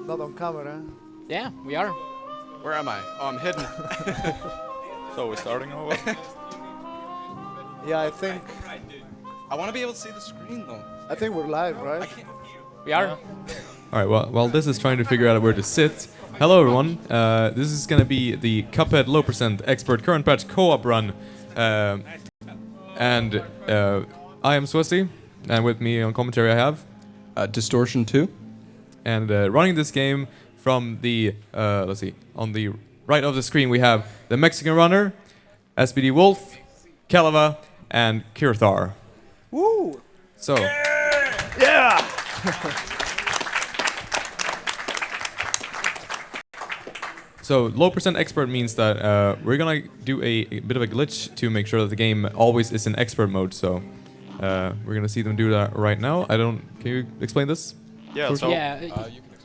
Not on camera. Yeah, we are. Where am I? Oh, I'm hidden. So we're starting or what? Yeah, I think I want to be able to see the screen though. we're live, right? We are. Alright, well, while this is trying to figure out where to sit, hello everyone. This is gonna be the Cuphead Low Percent Expert Current Patch Co-op run. And I am Swesty, and with me on commentary I have... Distortion 2. And running this game from the, let's see, on the right of the screen we have TheMexicanRunner, SBDWolf, Calamity, and Kirthar. Woo! So... Yeah! So low percent expert means that we're gonna do a bit of a glitch to make sure that the game always is in expert mode. So we're gonna see them do that right now. Can you explain this? Yeah, so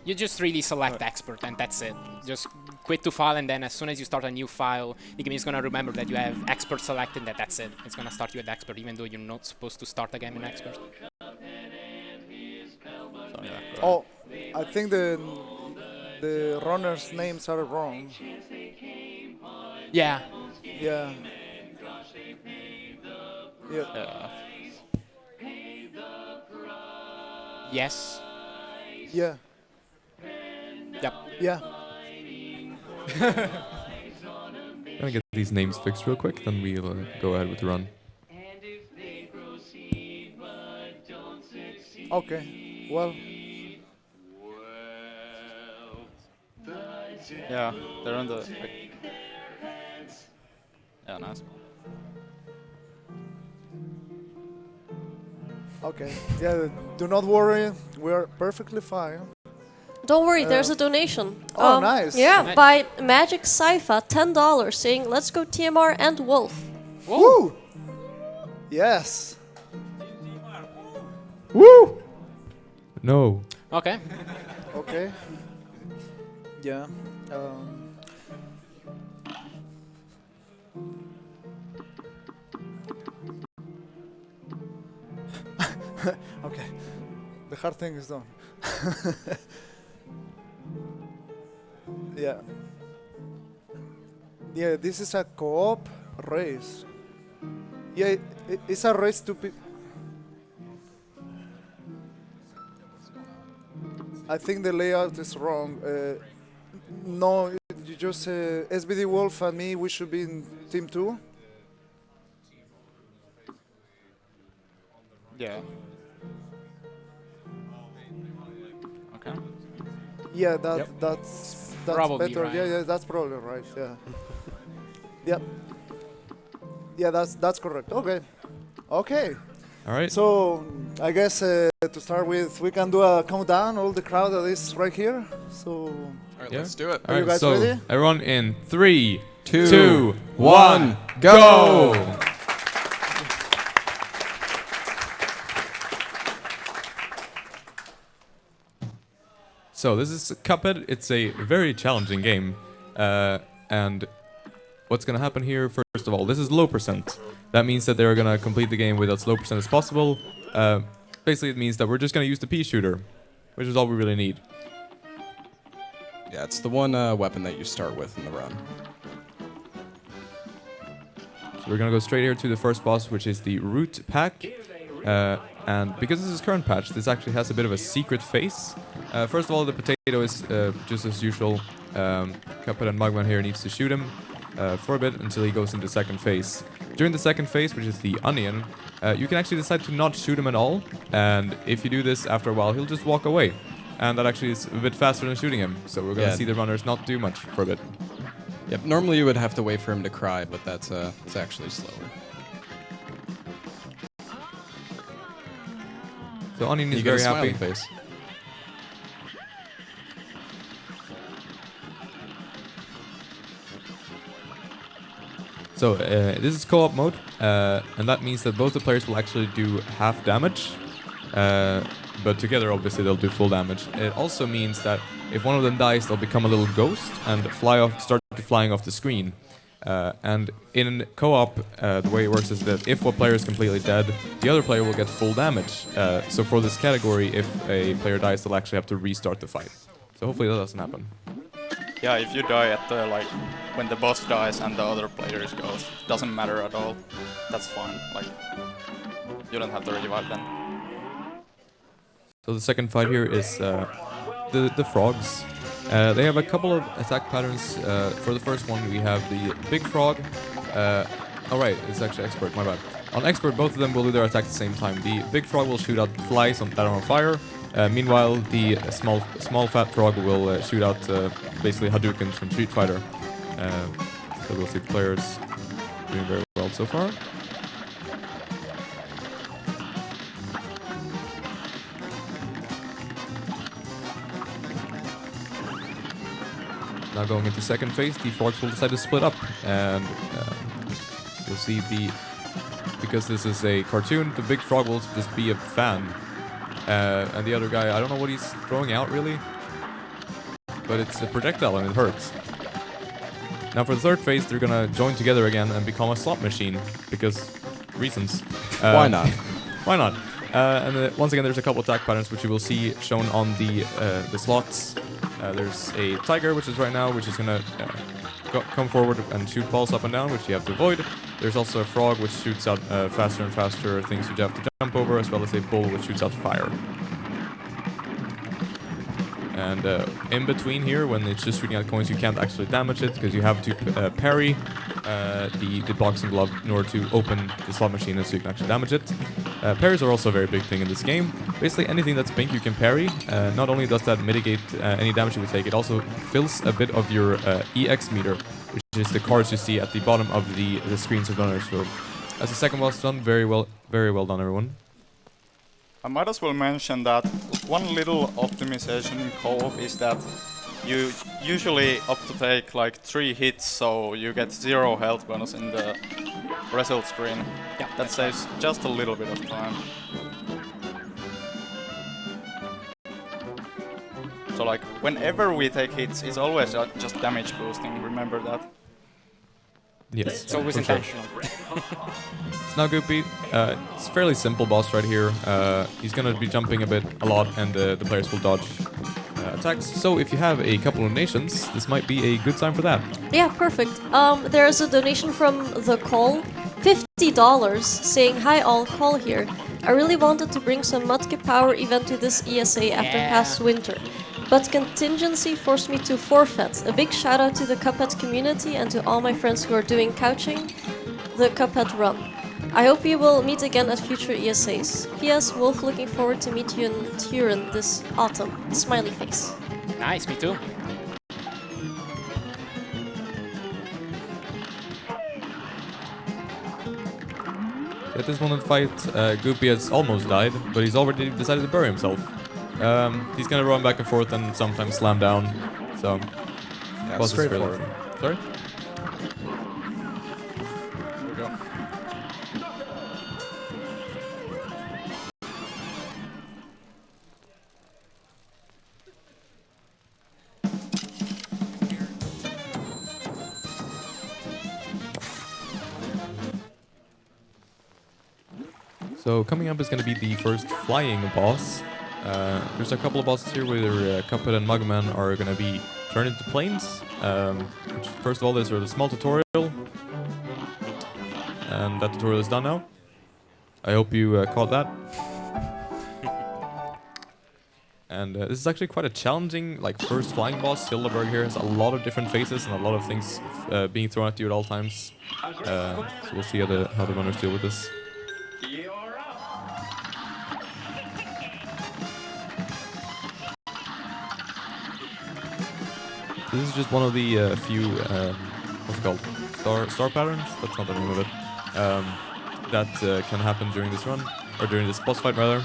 You just really select expert and that's it. Just quit to file, and then as soon as you start a new file, the game is gonna remember that you have expert selected. That's it. It's gonna start you at expert, even though you're not supposed to start the game in expert. so yeah. Oh, I think the runners' names are wrong. Yeah. Yeah. Yeah. Yeah. Yes. Yeah. Yep. Yeah. Gonna get these names fixed real quick, then we'll go ahead with the run. Okay. Well. Yeah, they're on the... Yeah, nice. Okay. Yeah. Do not worry. We are perfectly fine. Don't worry, there's a donation. Oh, nice. Yeah, Nice. by Magic Cypher, $10, saying let's go TMR and Wolf. Woo! Yes. Woo! No. Okay. Okay. Yeah. Okay. The hard thing is done. Yeah. Yeah, this is a co-op race. Yeah, it's a race to be... I think the layout is wrong. No, you just SBDWolf and me, we should be in team 2. Yeah. Okay. Yeah, Yep. that's Probably better. right. Yeah, that's probably right. Yeah. Yep. Yeah, that's correct. Okay. Okay. Alright. So I guess to start with, we can do a countdown. All the crowd that is right here. So Alright, Yeah. let's do it. Are you Alright, guys so ready? everyone in 3, Two, 2, 1, 1, go! So this is Cuphead. It's a very challenging game, and what's gonna happen here? First of all, this is low percent. That means that they're gonna complete the game with as low percent as possible. Basically, it means that we're just gonna use the pea shooter, which is all we really need. Yeah, it's the one weapon that you start with in the run. So we're gonna go straight here to the first boss, which is the root pack. And because this is current patch, this actually has a bit of a secret face. First of all, the potato is just as usual. Cuphead and Mugman here needs to shoot him for a bit until he goes into second phase. During the second phase, which is the onion, you can actually decide to not shoot him at all. And if you do this after a while, he'll just walk away. And that actually is a bit faster than shooting him. So we're gonna see the runners not do much for a bit. Yep, normally you would have to wait for him to cry, but that's it's actually slower. So Onion is You get very a smiley happy. face. So this is co-op mode, and that means that both the players will actually do half damage, but together obviously they'll do full damage. It also means that if one of them dies, they'll become a little ghost and start flying off the screen. And in co-op, the way it works is that if one player is completely dead, the other player will get full damage. So for this category, if a player dies, they'll actually have to restart the fight. So hopefully that doesn't happen. Yeah, if you die at the, like, when the boss dies and the other players goes, doesn't matter at all. That's fine. Like, you don't have to revive then. So the second fight here is the frogs. They have a couple of attack patterns. For the first one, we have the big frog. Oh right, it's actually expert, my bad. On expert, both of them will do their attack at the same time. The big frog will shoot out flies that are on fire. Meanwhile, the small fat frog will shoot out basically Hadoukens from Street Fighter. So we'll see the players doing very well so far. Now going into second phase, the frogs will decide to split up, and you'll see because this is a cartoon, the big frog will just be a fan, and the other guy, I don't know what he's throwing out really, but it's a projectile and it hurts. Now for the third phase, they're gonna join together again and become a slot machine, because reasons. Why not? Why not? And once again, there's a couple attack patterns which you will see shown on the slots. There's a tiger, which is right now, which is gonna come forward and shoot balls up and down, which you have to avoid. There's also a frog, which shoots out faster and faster things you have to jump over, as well as a bull, which shoots out fire. And in between here, when it's just shooting out coins, you can't actually damage it, because you have to parry the boxing glove in order to open the slot machine so you can actually damage it. Parries are also a very big thing in this game. Basically anything that's pink you can parry. Not only does that mitigate any damage you would take, it also fills a bit of your EX meter, which is the cards you see at the bottom of the screens of runners. So as the second was done, very well done everyone. I might as well mention that one little optimization in co-op is that you usually up to take like 3 hits, so you get 0 health bonus in the result screen. Yeah, that saves just a little bit of time. So like, whenever we take hits, it's always just damage boosting, remember that? Yes, It's always intentional. It's now Goopy. It's a fairly simple boss right here. He's gonna be jumping a lot, and the players will dodge attacks. So if you have a couple of donations, this might be a good time for that. Yeah, perfect. There's a donation from The Call, $50, saying, "Hi all, Call here. I really wanted to bring some Mudkip Power event to this ESA after past winter, but contingency forced me to forfeit. A big shout out to the Cuphead community and to all my friends who are doing couching the Cuphead run. I hope you will meet again at future ESAs. P.S. Wolf, looking forward to meet you in Turin this autumn. Smiley face." Nice, me too. At this moment fight, Goopy has almost died, but he's already decided to bury himself. He's gonna run back and forth and sometimes slam down, so... Yeah, boss is fairly- straightforward. Sorry? Here we go. So coming up is going to be the first flying boss. There's a couple of bosses here where Cuphead and Mugman are going to be turned into planes. Which, first of all, there's a small tutorial. And that tutorial is done now. I hope you caught that. And this is actually quite a challenging, first flying boss. Hildeberg here has a lot of different phases and a lot of things being thrown at you at all times. So we'll see how the runners deal with this. So this is just one of the few, what's it called? Star patterns? That's not the name of it. That can happen during this run, or during this boss fight rather.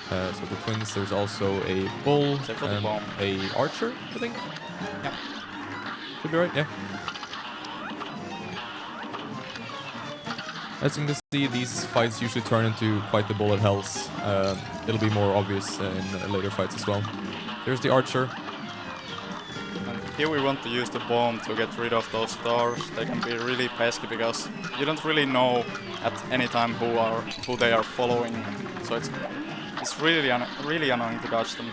So the twins, there's also a bull and a archer, I think? Yep. Should be right, yeah. As you can see, these fights usually turn into quite the bullet hells. It'll be more obvious in later fights as well. There's the archer. here we want to use the bomb to get rid of those stars. They can be really pesky because you don't really know at any time who they are following. So it's really annoying to dodge them.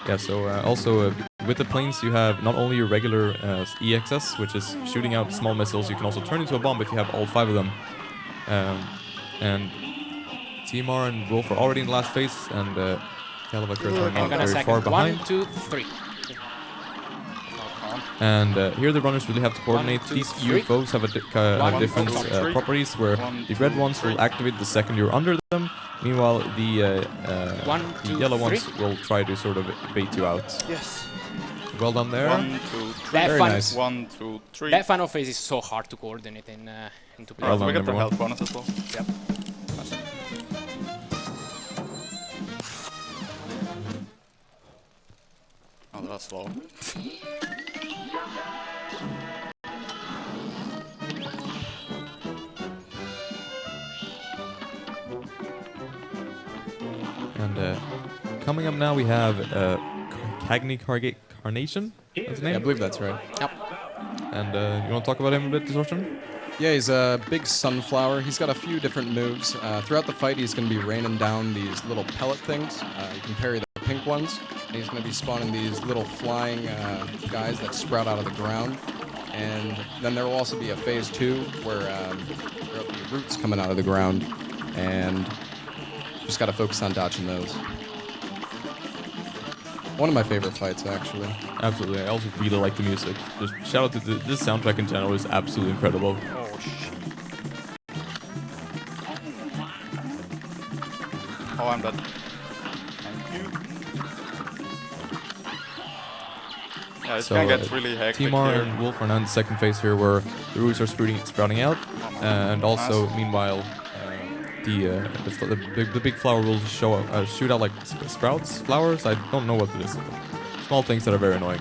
Yeah, so also with the planes you have not only your regular EXS, which is shooting out small missiles, you can also turn into a bomb if you have all 5 of them. And TMR and Wolf are already in the last phase, and Calava Kirthar are Hang not on a very second. far behind. 1, 2, 3. And here the runners really have to coordinate. 1, 2, These 3. UFOs have different 1, 2, 3. properties, where 1, the red 2, ones will 3. activate the second you're under them. Meanwhile, the 1, 2, yellow 3. ones will try to sort of bait you out. Yes. Well done there. 1, 2, 3. That Very fun- nice. 1, 2, 3. That final phase is so hard to coordinate into play. Well done, We get number the 1. health bonus as well. Yep. Oh, that was slow. And coming up now we have Cagney Carnation. That's his Yeah, I name. believe that's right. Yep. And you want to talk about him a bit, Distortion? Yeah, he's a big sunflower. He's got a few different moves. Throughout the fight, he's going to be raining down these little pellet things. You can parry the pink ones, and he's going to be spawning these little flying guys that sprout out of the ground. And then there will also be a phase 2 where there'll be roots coming out of the ground, and just got to focus on dodging those. One of my favorite fights, actually. Absolutely. I also really like the music. Just shout out to this soundtrack in general is absolutely incredible. Oh, shit. Oh, I'm dead. Thank you. Yeah, it So, can get really hectic Timar here. and Wolf are now in the second phase here, where the roots are sprouting out, and also meanwhile the big flower will shoot out like flowers. I don't know what it is. Small things that are very annoying.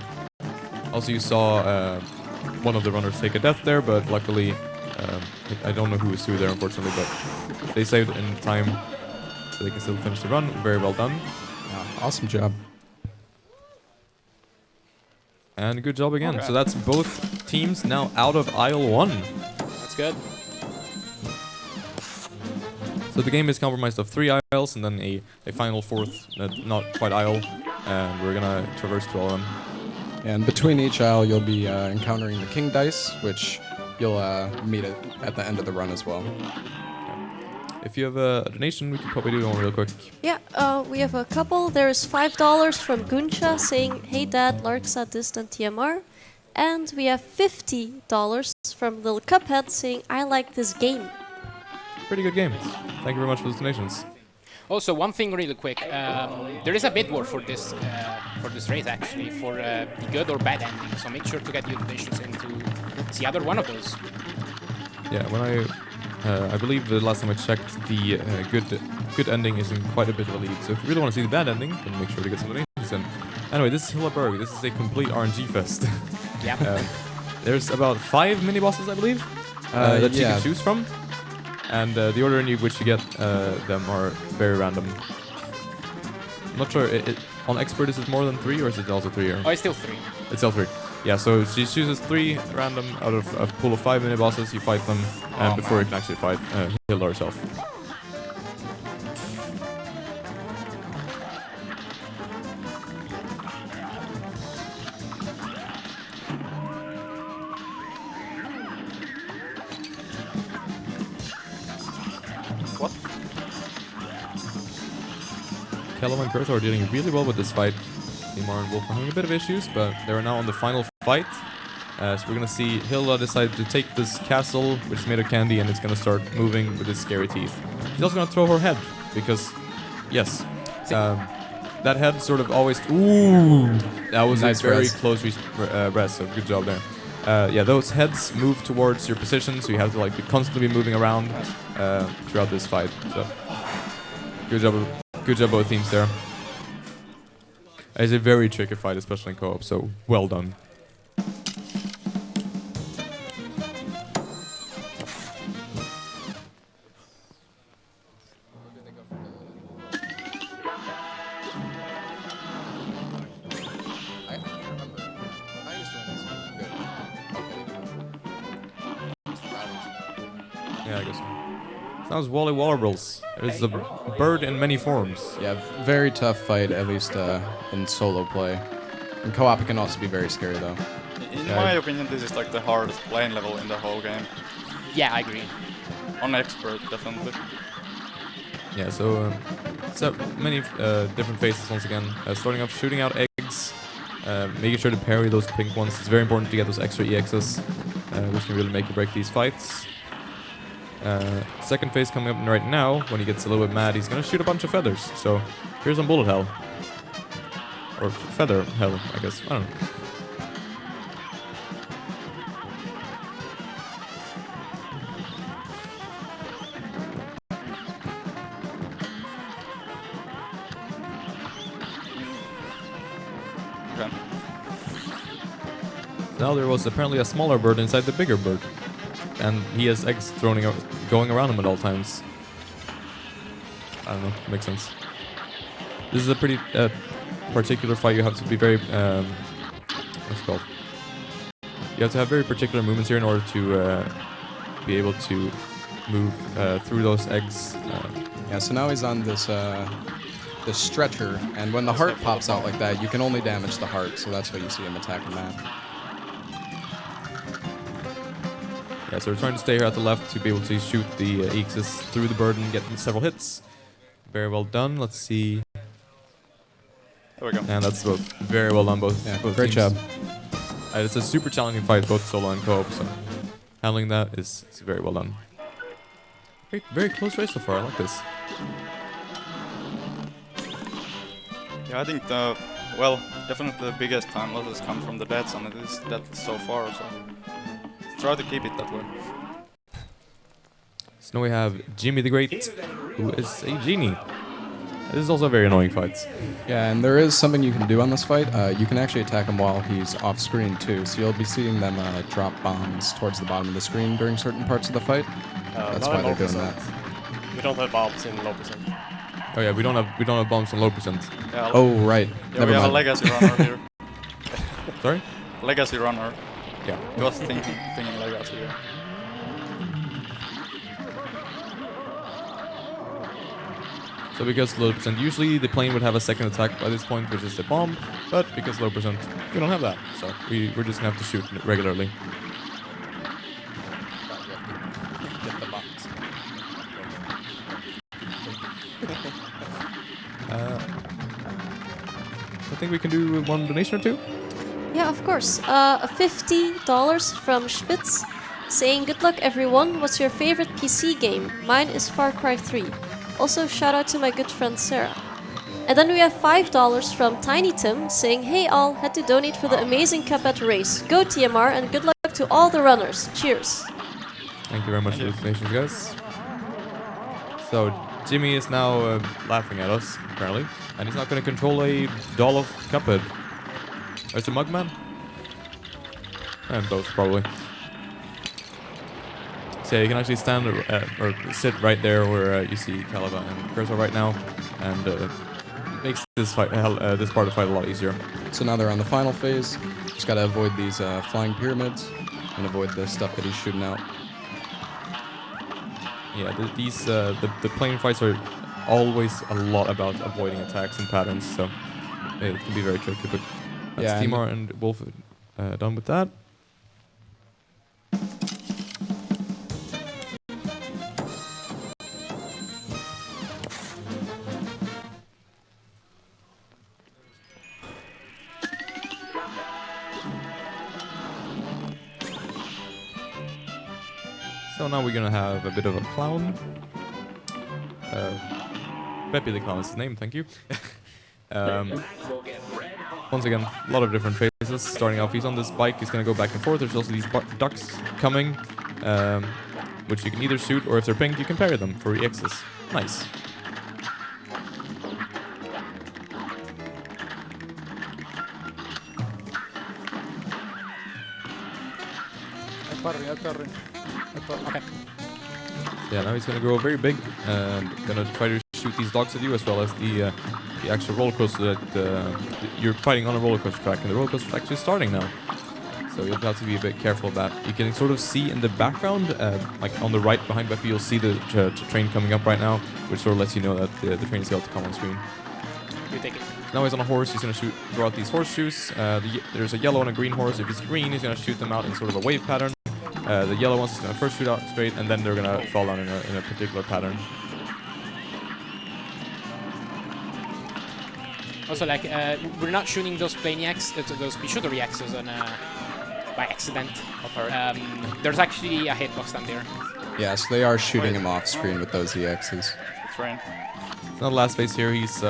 Also, you saw one of the runners take a death there, but luckily I don't know who was who there, unfortunately, but they saved in time, so they can still finish the run. Very well done. Awesome job. And good job again. Okay. So that's both teams now out of aisle 1. That's good. So the game is comprised of 3 aisles and then a final 4th, not quite aisle, and we're gonna traverse through all of them. And between each aisle, you'll be encountering the king dice, which you'll meet at the end of the run as well. If you have a donation, we can probably do one real quick. Yeah, we have a couple. There's $5 from Guncha saying, "Hey Dad, Larksa, Distant TMR." And we have $50 from Lil Cuphead saying, "I like this game." Pretty good game. Thank you very much for the donations. Also, one thing really quick. There is a bid war for this race actually, for the good or bad ending. So make sure to get your donations in to see either one of those. Yeah, when I believe the last time I checked, the good ending is in quite a bit of a lead. So if you really want to see the bad ending, then make sure to get some donations in. Anyway, this is Hillaberg. This is a complete RNG fest. Yeah. There's about 5 mini bosses, I believe, that you yeah. can choose from. And the order in which you get them are very random. I'm not sure, on Expert is it more than 3 or is it also 3 here? Oh, it's still 3. It's still 3. Yeah, so she chooses 3 random out of a pool of 5 mini bosses, you fight them, and before you can actually fight Hilda herself. What? Calamity and Kirthar are dealing really well with this fight. Timar and Wolf are having a bit of issues, but they are now on the final fight. So we're gonna see Hilda decide to take this castle, which is made of candy, and it's gonna start moving with its scary teeth. She's also gonna throw her head, because, yes, that head sort of always... Ooh! That was Nice a very res. close res, so good job there. Yeah, those heads move towards your position, so you have to like be constantly moving around throughout this fight. So, good job both teams there. It's a very tricky fight, especially in co-op, so well done. Yeah, I guess so. Sounds Wally Warbles. It's a bird in many forms. Yeah, very tough fight, at least in solo play. In co-op, it can also be very scary, though. In my opinion, this is like the hardest playing level in the whole game. Yeah, I agree. On expert, definitely. Yeah, so many different phases once again. Starting off shooting out eggs, making sure to parry those pink ones. It's very important to get those extra EXs, which can really make or break these fights. Second phase coming up right now, when he gets a little bit mad, he's gonna shoot a bunch of feathers. So here's some bullet hell. Or feather hell, I guess. I don't know. Okay. Now there was apparently a smaller bird inside the bigger bird. And he has eggs going around him at all times. I don't know, makes sense. This is a pretty particular fight. You have to be very, what's it called? You have to have very particular movements here in order to be able to move through those eggs. Yeah, so now he's on this this stretcher, and when the heart pops out like that, you can only damage the heart, so that's why you see him attacking that. Yeah, so we're trying to stay here at the left to be able to shoot the EXs through the bird and get several hits. Very well done. Let's see. There we go. And that's both very well done, both. Yeah, both great teams. job. It's a super challenging fight, both solo and co-op. So handling that is very well done. Very, very close race so far. I like this. Yeah, I think definitely the biggest time losses come from the deaths, and it is that so far. So try to keep it that way. So now we have Jimmy the Great, who is a genie. This is also a very annoying fight. Yeah, and there is something you can do on this fight. You can actually attack him while he's off screen too, so you'll be seeing them drop bombs towards the bottom of the screen during certain parts of the fight. That's why they're doing that. We don't have bombs in low percent. Oh yeah, we don't have bombs on low percent. Yeah, Oh right, yeah, never we have a mind. legacy runner here. Sorry? Legacy runner. Yeah. He was thinking legacy here. So because low percent, usually the plane would have a second attack by this point, which is the bomb, but because low percent, we don't have that. So we're just gonna have to shoot regularly. Get the box. I think we can do one donation or two. Yeah, of course. $50 from Spitz saying, "Good luck, everyone. What's your favorite PC game? Mine is Far Cry 3. Also, shout out to my good friend Sarah." And then we have $5 from Tiny Tim saying, "Hey all, had to donate for the amazing Cuphead race. Go TMR and good luck to all the runners. Cheers." Thank you very much for the donations, guys. So Jimmy is now laughing at us, apparently, and he's not going to control a doll of Cuphead. Or it's a Mugman? And both, probably. So you can actually stand or sit right there where you see Calamity and Kirthar right now, and makes this fight, this part of the fight a lot easier. So now they're on the final phase. Just gotta avoid these flying pyramids and avoid the stuff that he's shooting out. Yeah, the plane fights are always a lot about avoiding attacks and patterns, so it can be very tricky. But that's Yeah, Timar and Wolf done with that. So now we're gonna have a bit of a clown. Peppy the Clown is his name, thank you. Once again, a lot of different phases. Starting off, he's on this bike, he's gonna go back and forth. There's also these ducks coming, which you can either shoot, or if they're pink, you can parry them for EXs. Nice. Okay. Yeah, now he's gonna go very big and gonna try to shoot these dogs at you, as well as the actual roller coaster that you're fighting on a roller coaster track, and the roller coaster is actually starting now. So you'll have to be a bit careful of that. You can sort of see in the background, like on the right behind Beppy, you'll see the train coming up right now, which sort of lets you know that the train is about to come on screen. You take it. Now he's on a horse, he's going to throw out these horseshoes. There's a yellow and a green horse. If it's green, he's going to shoot them out in sort of a wave pattern. The yellow ones is going to first shoot out straight, and then they're going to fall down in a particular pattern. Also, like, we're not shooting those those Sugary X's on by accident. There's actually a hitbox down there. Yes, they are shooting him off screen with those EXs. Train. It's not the last phase here. He's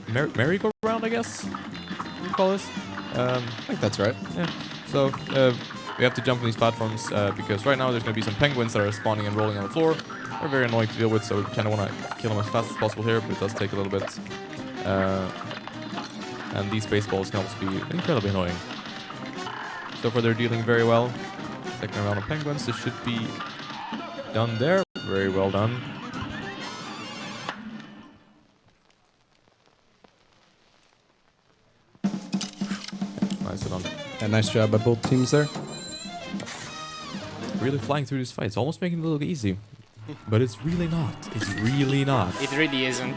merry-go-round, I guess you call this. I think that's right. Yeah. So we have to jump on these platforms because right now there's going to be some penguins that are spawning and rolling on the floor. They're very annoying to deal with, so we kind of want to kill them as fast as possible here, but it does take a little bit. And these baseballs can also be incredibly annoying. So far they're dealing very well. Second round of penguins, this should be done there. Very well done. Nicely done. And nice job by both teams there. Really flying through this fight. It's almost making it a little easy. But it's really not. It's really not. It really isn't.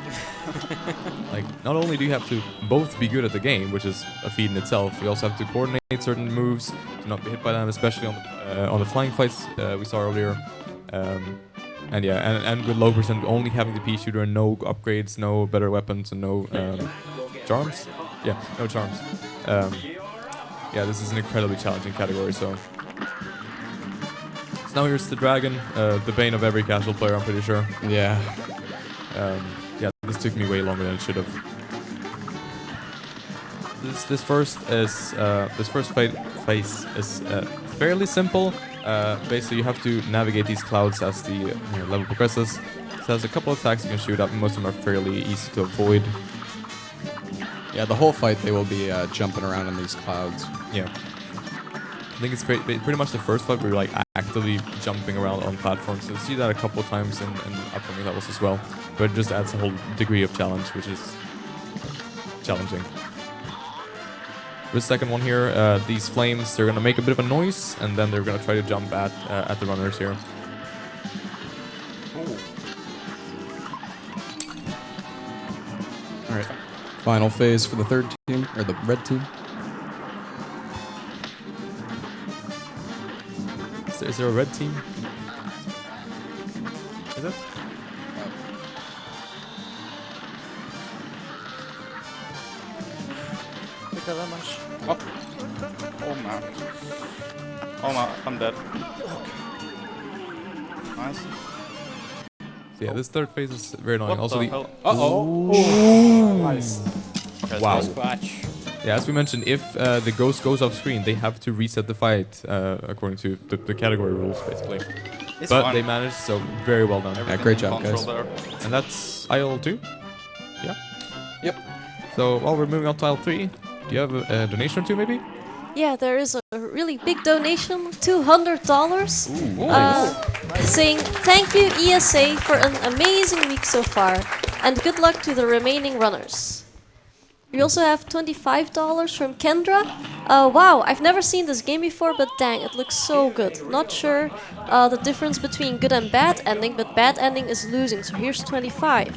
Like, not only do you have to both be good at the game, which is a feat in itself, you also have to coordinate certain moves to not be hit by them, especially on the flying fights we saw earlier. And yeah, and with low percent, only having the pea shooter and no upgrades, no better weapons, and no charms. Yeah, no charms. Yeah, this is an incredibly challenging category. So now here's the dragon, the bane of every casual player, I'm pretty sure. Yeah. Yeah, this took me way longer than it should have. This first phase is fairly simple. Basically, you have to navigate these clouds as the level progresses. It has a couple of attacks you can shoot up. Most of them are fairly easy to avoid. Yeah, the whole fight they will be jumping around in these clouds. Yeah. I think it's pretty much the first fight where you're like actively jumping around on platforms. So you see that a couple of times in upcoming levels as well. But it just adds a whole degree of challenge, which is challenging. For the second one here, these flames, they're going to make a bit of a noise, and then they're going to try to jump at the runners here. All right. Final phase for the third team, or the red team. Is there a red team? Is it? Take a damage. Oh man. Oh no, I'm dead. Nice. So yeah, this third phase is very annoying. What Also, the the hell? Nice. Okay, Wow. so Clutch. yeah, as we mentioned, if the ghost goes off screen, they have to reset the fight according to the category rules, basically. it's But fine. they managed, so very well done. Yeah, great job, Control guys. there. And that's aisle 2? Yeah. Yep. So while we're moving on to aisle 3, do you have a donation or two, maybe? Yeah, there is a really big donation, $200, saying thank you ESA for an amazing week so far, and good luck to the remaining runners. We also have $25 from Kendra. Wow, I've never seen this game before, but dang, it looks so good. Not sure the difference between good and bad ending, but bad ending is losing, so here's 25.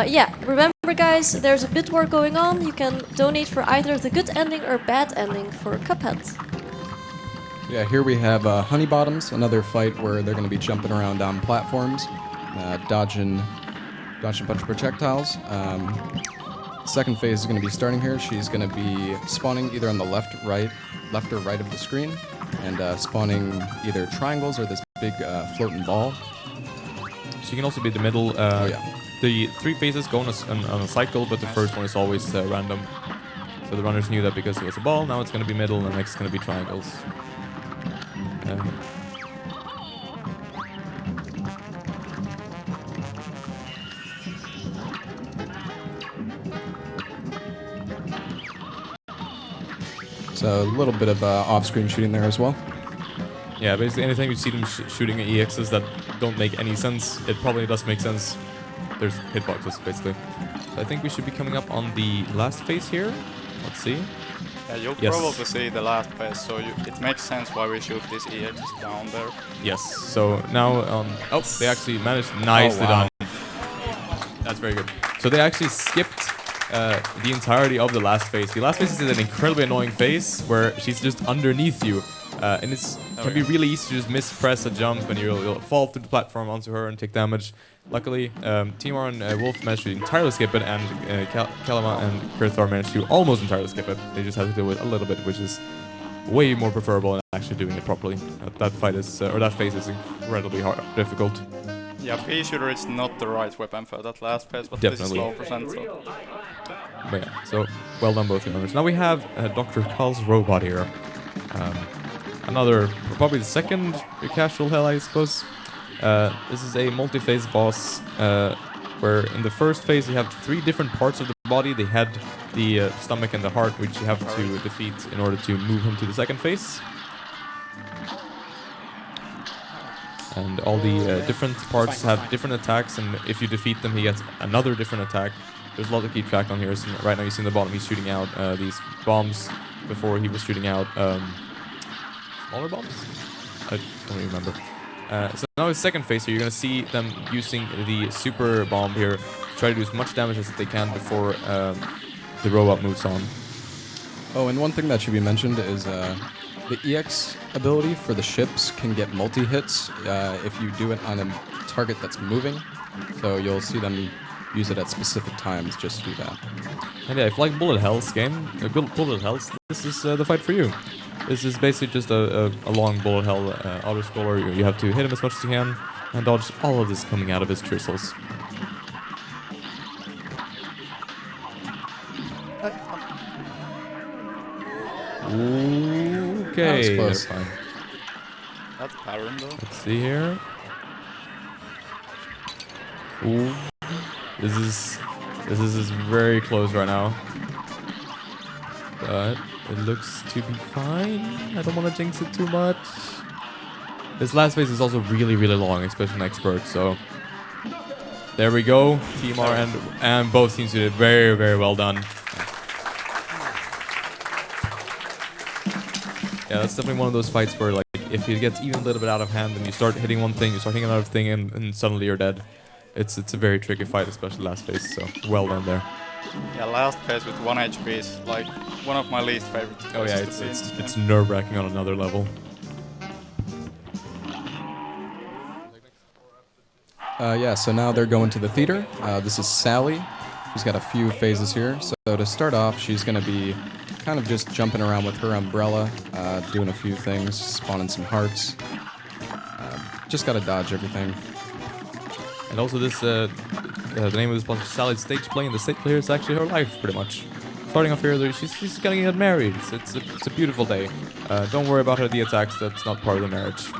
Yeah, remember guys, there's a bid war going on. You can donate for either the good ending or bad ending for Cuphead. Yeah, here we have Honey Bottoms, another fight where they're going to be jumping around on platforms, dodging a bunch of projectiles. Second phase is going to be starting here. She's going to be spawning either on the left or right of the screen, and spawning either triangles or this big floating ball. She can also be the middle. Oh yeah. The 3 phases go on a cycle, but the first one is always random. So the runners knew that because it was a ball. Now it's going to be middle, and the next is going to be triangles. So a little bit of off-screen shooting there as well. Yeah, basically anytime you see them shooting at EXs that don't make any sense, it probably does make sense. There's hitboxes, basically. So I think we should be coming up on the last phase here. Let's see. Yeah, you'll Yes. probably see the last phase, so it makes sense why we shoot this EX down there. Yes. So now, oh, they actually managed. Nicely wow. done. That's very good. So they actually skipped the entirety of the last phase. The last phase is an incredibly annoying phase where she's just underneath you, and it can be really easy to just mispress a jump and you'll fall through the platform onto her and take damage. Luckily, TheMexicanRunner and Wolf managed to entirely skip it, and Calamity and Kirthar managed to almost entirely skip it. They just had to do it a little bit, which is way more preferable than actually doing it properly. That fight is, or that phase is incredibly difficult. Yeah, Pea Shooter is not the right weapon for that last phase, but Definitely. this is low percent, so... But yeah, so well done both your owners. Now we have Dr. Carl's robot here. Another, probably the second casual hell, I suppose. This is a multi-phase boss where in the first phase you have 3 different parts of the body: the head, the stomach and the heart, which you have to defeat in order to move him to the second phase. And all the different parts have different attacks, and if you defeat them he gets another different attack. There's a lot to keep track on here. So right now you see in the bottom he's shooting out these bombs. Before he was shooting out smaller bombs? I don't even remember. So now his second phase here, you're going to see them using the super bomb here to try to do as much damage as they can before the robot moves on. Oh, and one thing that should be mentioned is the EX ability for the ships can get multi-hits if you do it on a target that's moving. So you'll see them use it at specific times just to do that. And yeah, if you like Bullet Hell's game, Bullet Hells, this is the fight for you. This is basically just a long Bullet Hell auto-scroller. You have to hit him as much as you can and dodge all of this coming out of his tristles. Okay, That was close. they're fine. That's Baron though. Let's see here. Ooh. This is very close right now. But it looks to be fine. I don't want to jinx it too much. This last phase is also really, really long, especially an expert, so... There we go. TheMexicanRunner and both teams did it very, very well done. Yeah, that's definitely one of those fights where, like, if it gets even a little bit out of hand and you start hitting one thing, you start hitting another thing, and suddenly you're dead. It's a very tricky fight, especially last phase, so well done there. Yeah, last phase with 1 HP is like one of my least favorite. Oh yeah, it's nerve-wracking on another level. Yeah, so now they're going to the theater. This is Sally. She's got a few phases here. So to start off, she's going to be kind of just jumping around with her umbrella, doing a few things, spawning some hearts. Just got to dodge everything. And also this, the name of this boss is Sally's stage play, and the stage play is actually her life, pretty much. Starting off here, she's gonna get married. It's a beautiful day. Don't worry about the attacks, that's not part of the marriage.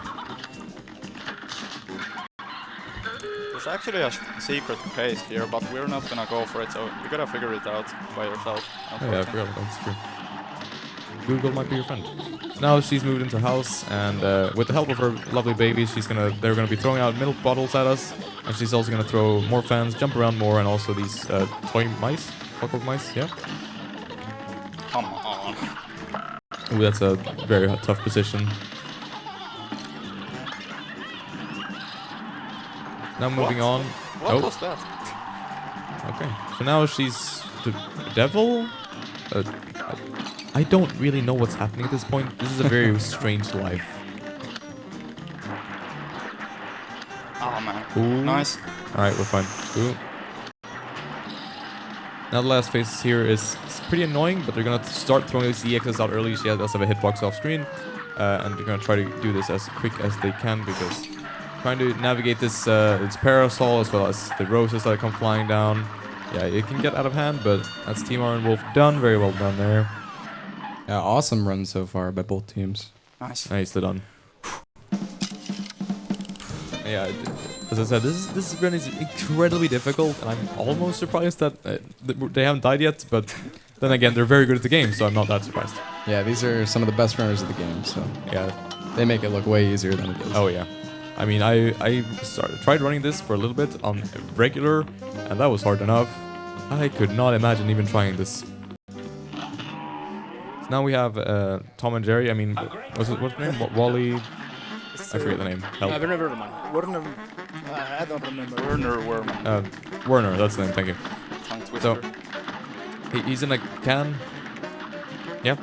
There's actually a secret phase here, but we're not gonna go for it, so you gotta figure it out by yourself. Oh yeah, I forgot about that's true. Google might be your friend. So now she's moved into her house, and with the help of her lovely baby, they're gonna be throwing out milk bottles at us, and she's also gonna throw more fans, jump around more, and also these toy mice, clockwork mice, yeah. Come on. Ooh, that's a very tough position. Now moving on. What was that? Okay, so now she's the devil. I don't really know what's happening at this point. This is a very strange life. Oh man. Ooh. Nice. Alright, we're fine. Ooh. Now the last phase here is pretty annoying, but they're gonna start throwing these EXs out early. She does have a hitbox off screen, and they're gonna try to do this as quick as they can, because trying to navigate this its parasol as well as the roses that come flying down. Yeah, it can get out of hand, but that's TheMexicanRunner and Wolf done. Very well done there. Yeah, awesome run so far by both teams. Nice. Nicely done. Yeah, as I said, this run is incredibly difficult, and I'm almost surprised that they haven't died yet, but then again, they're very good at the game, so I'm not that surprised. Yeah, these are some of the best runners of the game, so Yeah. they make it look way easier than it is. Oh yeah. I mean, I tried running this for a little bit on regular, and that was hard enough. I could not imagine even trying this. now we have Tom and Jerry. I mean, what's the name? Wally. I forget the name. Help. Werner. Werner, I don't remember. Werner Werman. Werner, that's the name. Thank you. Tongue So twister. he's in a can. Yeah.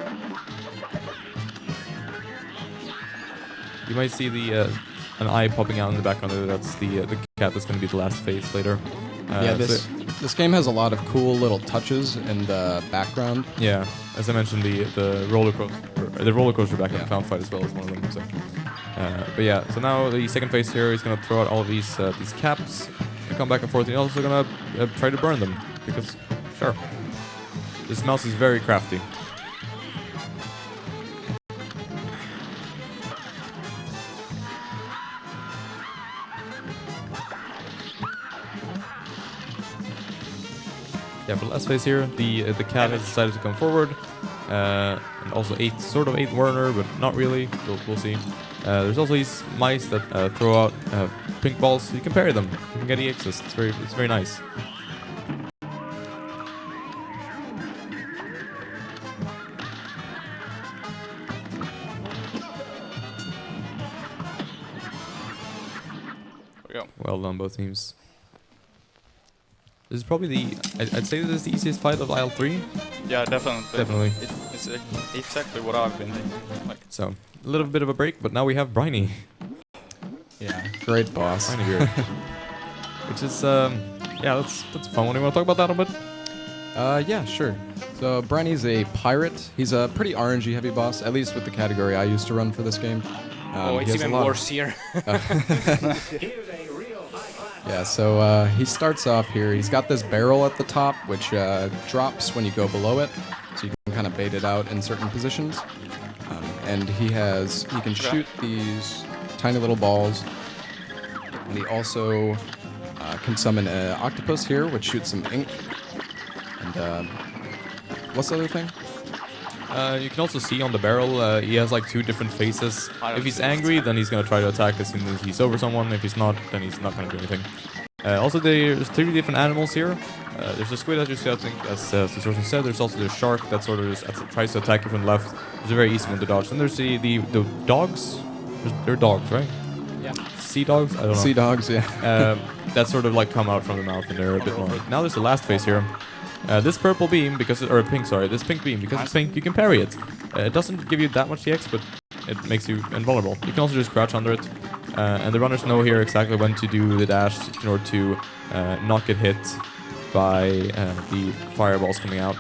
You might see the an eye popping out in the background there. That's the cat that's going to be the last phase later. Yeah, this game has a lot of cool little touches in the background. Yeah, as I mentioned, the roller coaster back in the clown fight as well is one of them. So, but yeah, so now the second phase here is gonna throw out all of these caps and come back and forth. And he's also gonna try to burn them because, sure, this mouse is very crafty. Yeah, for the last phase here, the cat has decided to come forward, and also sort of ate Werner, but not really. We'll see. There's also these mice that throw out pink balls. You can parry them. You can get EXs. It's very nice. There we go. Well done, both teams. This is probably I'd say this is the easiest fight of Isle 3. Yeah, definitely. Definitely. It's exactly what I've been thinking. Like, So, a little bit of a break, but now we have Briny. Yeah, great boss. Briny here. Which is, yeah, that's a fun one. You want to talk about that a bit? Yeah, sure. So Briny's a pirate. He's a pretty RNG heavy boss, at least with the category I used to run for this game. Oh, he it's has a even lot of- worse here. Yeah, so he starts off here. He's got this barrel at the top, which drops when you go below it, so you can kind of bait it out in certain positions. And he can shoot these tiny little balls, and he also can summon an octopus here, which shoots some ink. And what's the other thing? You can also see on the barrel, he has like 2 different faces. If he's angry, then he's gonna try to attack as soon as he's over someone. If he's not, then he's not gonna do anything. Also, there's 3 different animals here. There's a squid, as you said, I think, as the source said. There's also the shark that sort of just tries to attack you from the left. It's a very easy one to dodge. Then there's the dogs. They're dogs, right? Yeah. Sea dogs? I don't know. Sea dogs, yeah. That sort of like come out from the mouth and they're a bit more. Now there's the last phase here. This purple beam, this pink beam, because it's pink, you can parry it. It doesn't give you that much EX, but it makes you invulnerable. You can also just crouch under it. And the runners know here exactly when to do the dash in order to not get hit by the fireballs coming out.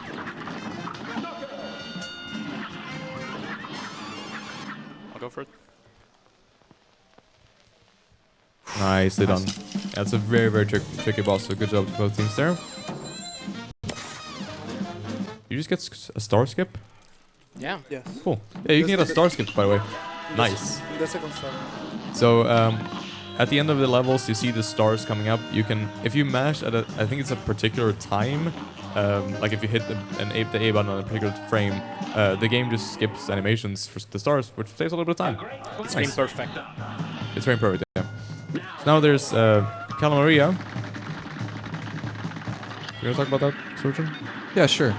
I'll go for it. Nicely done. That's a very, very tricky boss, so good job to both teams there. You just get a star skip? Yeah. Yes. Cool. Yeah, you can get a star skip, by the way. Nice. In the second star. So, at the end of the levels, you see the stars coming up. You can, if you mash at I think it's a particular time, like if you hit the A button on a particular frame, the game just skips animations for the stars, which saves a little bit of time. It's Nice. been perfect. It's very perfect, yeah. So now there's Calamity. You want to talk about that, Surgeon? Yeah, sure.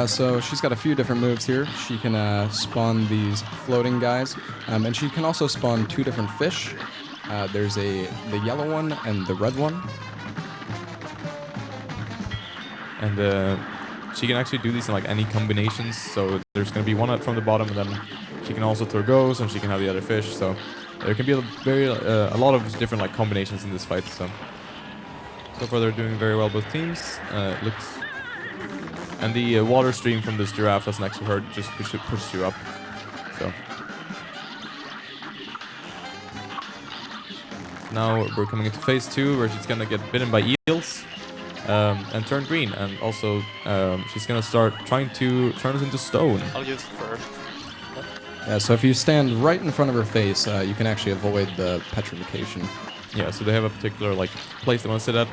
So she's got a few different moves here. She can spawn these floating guys, and she can also spawn 2 different fish. There's the yellow one and the red one. And she can actually do these in like any combinations. So there's going to be one out from the bottom, and then she can also throw ghosts, and she can have the other fish. So there can be a lot of different like combinations in this fight. So far they're doing very well, both teams. Looks. And the water stream from this giraffe doesn't actually hurt, just pushes you up. So now we're coming into phase 2, where she's gonna get bitten by eels and turn green, and also she's gonna start trying to turn us into stone. I'll use it first. Yeah, so if you stand right in front of her face, you can actually avoid the petrification. Yeah, so they have a particular like place they want to sit at.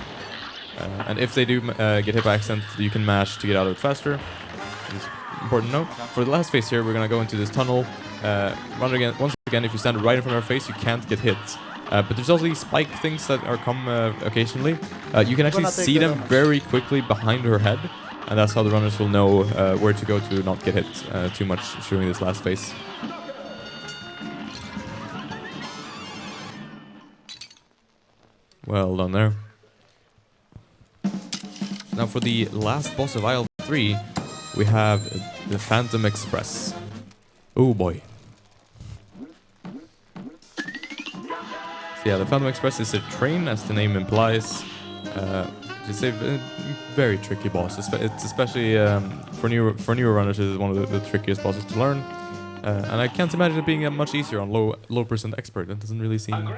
And if they do get hit by accident, you can mash to get out of it faster. It's important to note. For the last phase here, we're going to go into this tunnel. Once again, if you stand right in front of our face, you can't get hit. But there's also these spike things that come occasionally. You can actually see them very quickly behind her head. and that's how the runners will know where to go to not get hit too much during this last phase. Well done there. Now for the last boss of Aisle 3, we have the Phantom Express. Oh boy. So yeah, the Phantom Express is a train, as the name implies. It's a very tricky boss. It's especially for newer runners, it is one of the trickiest bosses to learn. And I can't imagine it being much easier on low percent expert. It doesn't really seem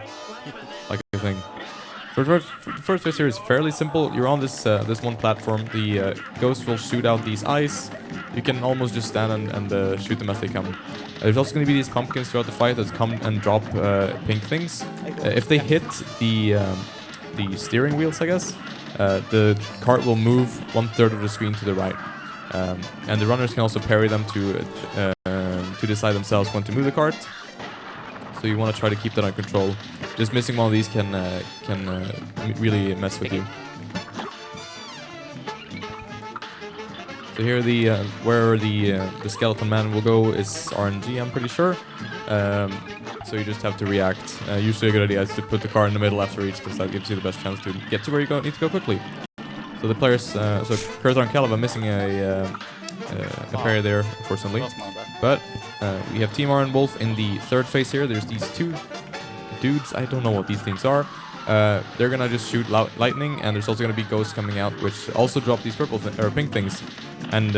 like a thing. So the first phase here is fairly simple. You're on this one platform. The ghost will shoot out these eyes. You can almost just stand and shoot them as they come. There's also going to be these pumpkins throughout the fight that come and drop pink things. If they hit the steering wheels, I guess, the cart will move 1/3 of the screen to the right. And the runners can also parry them to decide themselves when to move the cart. So you want to try to keep that under control. Just missing one of these can really mess with you. So here where the skeleton man will go is RNG, I'm pretty sure. So you just have to react. Usually a good idea is to put the car in the middle after each, because that gives you the best chance to get to where you need to go quickly. So the players, so Kirthar and Calamity missing a parry there, unfortunately. But we have Team R and Wolf in the third phase here. There's these two dudes. I don't know what these things are. They're gonna just shoot lightning, and there's also gonna be ghosts coming out, which also drop these or pink things. And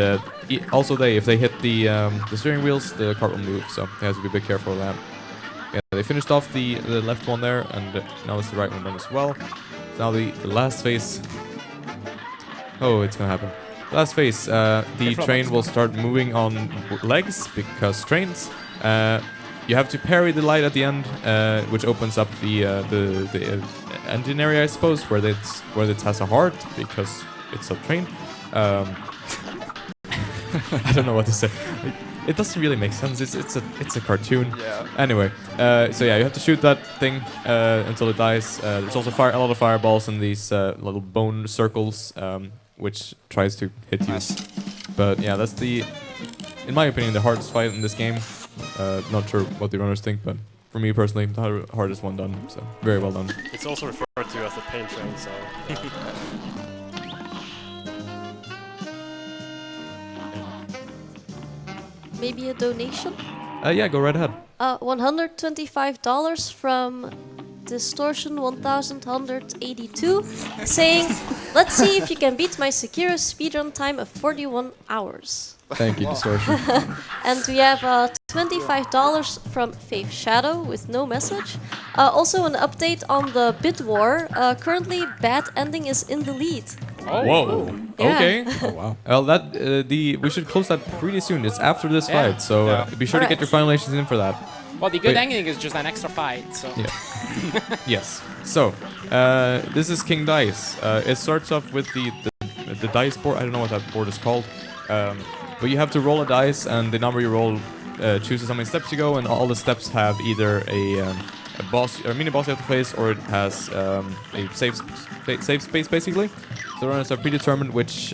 also if they hit the steering wheels, the cart will move. So you have to be a bit careful of that. Yeah, they finished off the left one there, and now it's the right one done as well. So now the last phase. Oh, it's gonna happen. Last phase, the train will start moving on legs, because trains. You have to parry the light at the end, which opens up the engine area, I suppose, where it has a heart, because it's a train. I don't know what to say. It doesn't really make sense. It's a cartoon. Yeah. Anyway, so yeah, you have to shoot that thing until it dies. There's also a lot of fireballs in these little bone circles, which tries to hit you. Nice. But yeah, that's in my opinion, the hardest fight in this game. Not sure what the runners think, but for me personally, the hardest one done. So very well done. It's also referred to as the pain train, so... Maybe a donation? Yeah, go right ahead. $125 from Distortion 1182, saying, "Let's see if you can beat my Sekiro speedrun time of 41 hours." Thank you, Distortion. And we have $25 from Faith Shadow with no message. Also an update on the bid war. Currently, Bad Ending is in the lead. Oh. Whoa. Yeah. Okay. Oh wow. Well, we should close that pretty soon. It's after this Yeah. fight, so be sure to get your finalizations in for that. Well, the good Wait. ending is just an extra fight, so... Yeah. Yes. So, this is King Dice. It starts off with the dice board. I don't know what that board is called. But you have to roll a dice, and the number you roll chooses how many steps you go, and all the steps have either a boss or a mini boss you have to face, or it has a safe space basically. So the runners are predetermined, which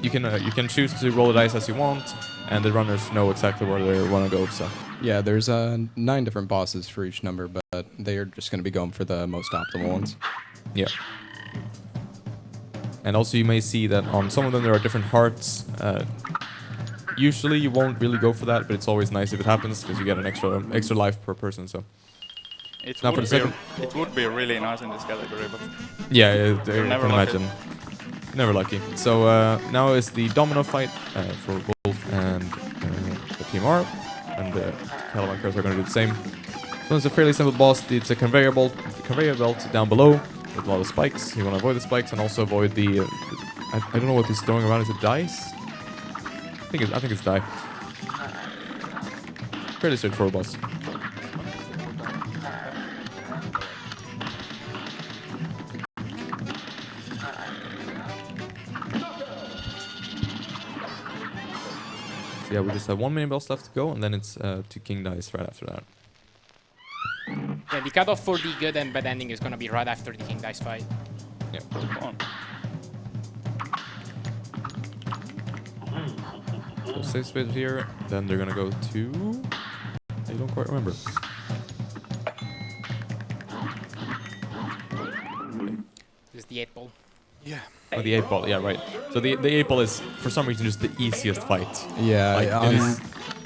you can choose to roll the dice as you want, and the runners know exactly where they want to go. So Yeah, there's 9 different bosses for each number, but they are just going to be going for the most optimal ones. yeah. And also you may see that on some of them there are different hearts. Usually you won't really go for that, but it's always nice if it happens, because you get an extra life per person. So It Now for the it would be really nice in this category, but yeah, I You're never can lucky. imagine. Never lucky. So now is the domino fight for Wolf and the Team R, and Calamity Kerfuffle are going to do the same. So it's a fairly simple boss. It's a conveyor belt down below with a lot of spikes. You want to avoid the spikes and also avoid the. I don't know what he's throwing around. Is it dice? I think it's die. Fairly straightforward boss. Yeah, we just have 1 mini boss left to go, and then it's to King Dice right after that. Yeah, the cutoff for the good and bad ending is gonna be right after the King Dice fight. Yeah. come on. So safe space here. Then they're gonna go to. I don't quite remember. This is the 8 ball. Yeah. Oh, the 8 ball. Yeah, right. So the 8 ball is for some reason just the easiest fight. Yeah, Like, it is.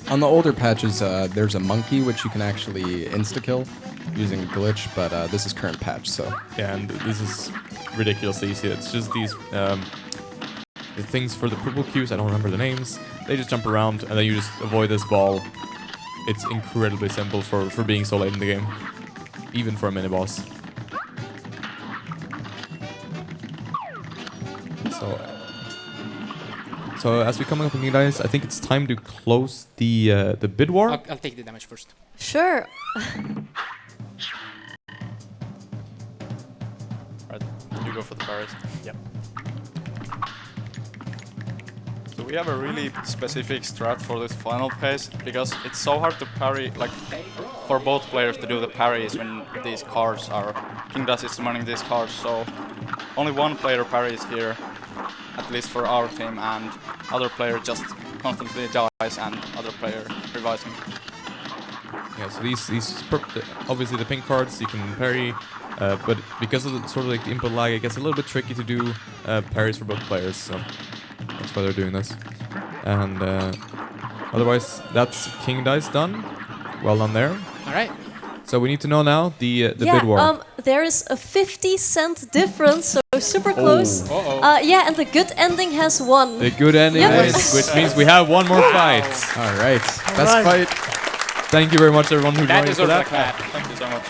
on the older patches, there's a monkey which you can actually insta-kill using a glitch, but this is current patch, so... Yeah, and this is ridiculously easy. It's just these the things for the purple cubes. I don't remember the names. They just jump around, and then you just avoid this ball. It's incredibly simple for being so late in the game, even for a mini boss. So as we're coming up again, guys, I think it's time to close the bid war. I'll take the damage first. Sure. Right, you go for the parries. Yep. So we have a really specific strat for this final phase because it's so hard to parry, like for both players to do the parries when these cards are... King Dash is summoning these cards, so only one player parries here, at least for our team, and other player just constantly dies and other player revives him. Yeah, so these obviously the pink cards you can parry, but because of the sort of like the input lag, it gets a little bit tricky to do parries for both players. So that's why they're doing this. And otherwise, that's King Dice done. Well done there. All right. So we need to know now the bid war. There is a 50-cent difference, so super close. Yeah, and the good ending has won. The good ending is, which means we have one more fight. All right, best fight. Thank you very much, everyone who That joined is for that. Thank you so much.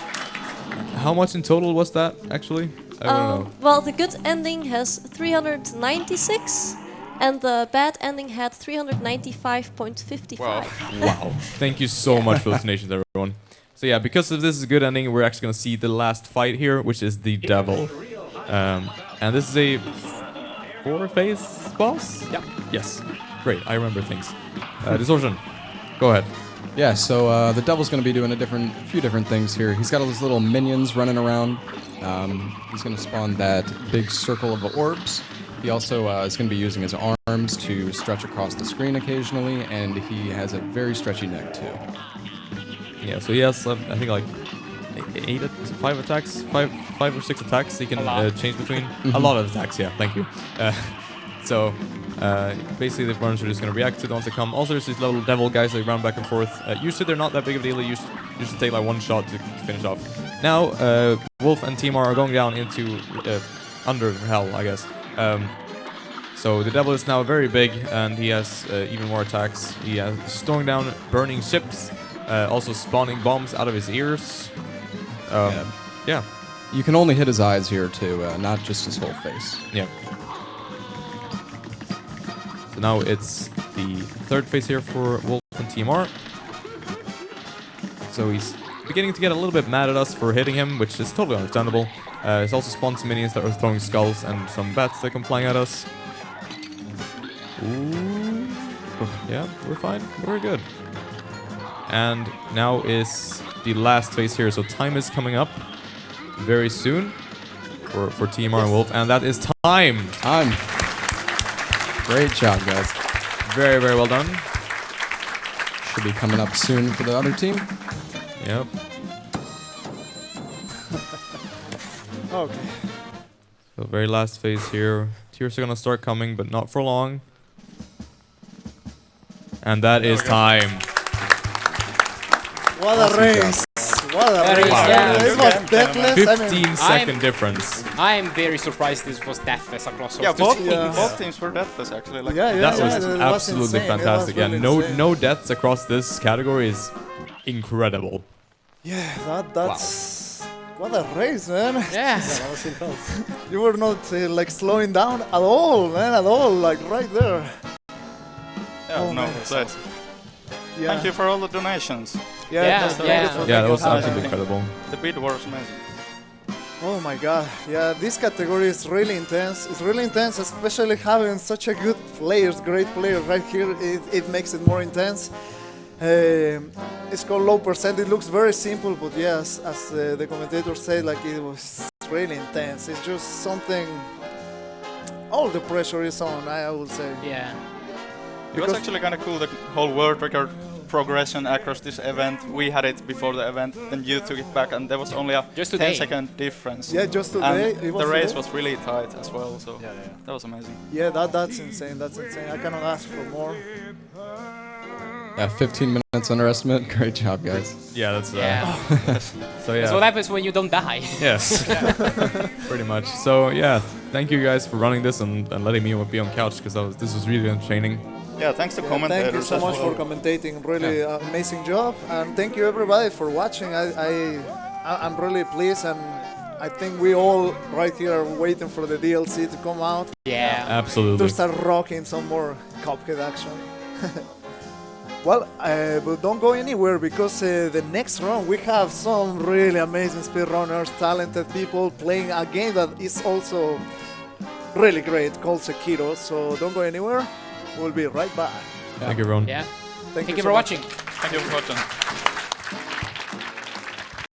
How much in total was that, actually? I don't know. Well, the good ending has 396, and the bad ending had 395.55. Wow. Wow. Thank you so much for those donations, everyone. So yeah, because of this is a good ending, we're actually going to see the last fight here, which is the Devil. And this is a 4-phase boss? Yep. Yes. Great, I remember things. Distortion, go ahead. Yeah, so the Devil's going to be doing a few different things here. He's got all these little minions running around. He's going to spawn that big circle of orbs. He also is going to be using his arms to stretch across the screen occasionally, and he has a very stretchy neck too. Yeah, so he has, I think, like 5 attacks, 5 or 6 attacks he can change between. A lot of attacks, yeah, thank you. So basically the burners are just going to react to the ones that come. Also, there's these little devil guys that run back and forth. Usually they're not that big of a deal. You should take like one shot to finish off. Now, Wolf and Timar are going down into under hell, I guess. So the devil is now very big, and he has even more attacks. He is throwing down burning ships, also spawning bombs out of his ears. Yeah. You can only hit his eyes here too, not just his whole face. Yeah. So now it's the third phase here for Wolf and Timar. So he's beginning to get a little bit mad at us for hitting him, which is totally understandable. He's also spawned some minions that are throwing skulls and some bats that come flying at us. Ooh. Yeah, we're fine. We're good. And now is the last phase here. So time is coming up very soon for Timar and Wolf. And that is time. Great job, guys. Very, very well done. Should be coming up soon for the other team. Yep. Okay. So very last phase here. Tears are gonna start coming, but not for long. And that is time. What a race! What a race! Yeah. This was deathless. 15-second difference. I am very surprised this was deathless across all Yeah, two teams. both teams were deathless actually. Like That was it absolutely insane. fantastic. It was Yeah, really insane. no deaths across this category is incredible. Yeah, that's what a race, man. Yes. That was intense. You were not like slowing down at all, man, at all, like right there. Yeah, Oh, no, man, it's that's Yeah. Thank you for all the donations. Yeah, that's yeah. beautiful. Yeah, that Thank was you. absolutely incredible. The bid was amazing. Oh my god, yeah, this category is really intense. It's really intense, especially having such a good players, great players right here. It makes it more intense. It's called low percent. It looks very simple, but yes, as the commentator said, like it was really intense. It's just something. All the pressure is on, I would say. Yeah. It was actually kind of cool, the whole world record progression across this event. We had it before the event, then you took it back, and there was only a Just today. 10-second difference. Yeah, just today. And it was the race today. was really tight as well, so Yeah. that was amazing. Yeah, that's insane. That's insane. I cannot ask for more. Yeah, 15 minutes underestimate. Great job, guys. Yeah, that's Yeah. so yeah. That's what happens when you don't die. Yes, pretty much. So yeah, thank you guys for running this and letting me be on couch because this was really entertaining. Yeah, thanks to commentators Thank you so as much well. for commentating. Really amazing job, and thank you everybody for watching. I'm really pleased, and I think we all right here are waiting for the DLC to come out Yeah. Absolutely. to start rocking some more Cuphead action. Well, but don't go anywhere because the next round we have some really amazing speedrunners, talented people playing a game that is also really great called Sekiro. So don't go anywhere. We'll be right back. Thank you, everyone. Yeah. Thank Thank you you so for much. watching. Thank you for watching.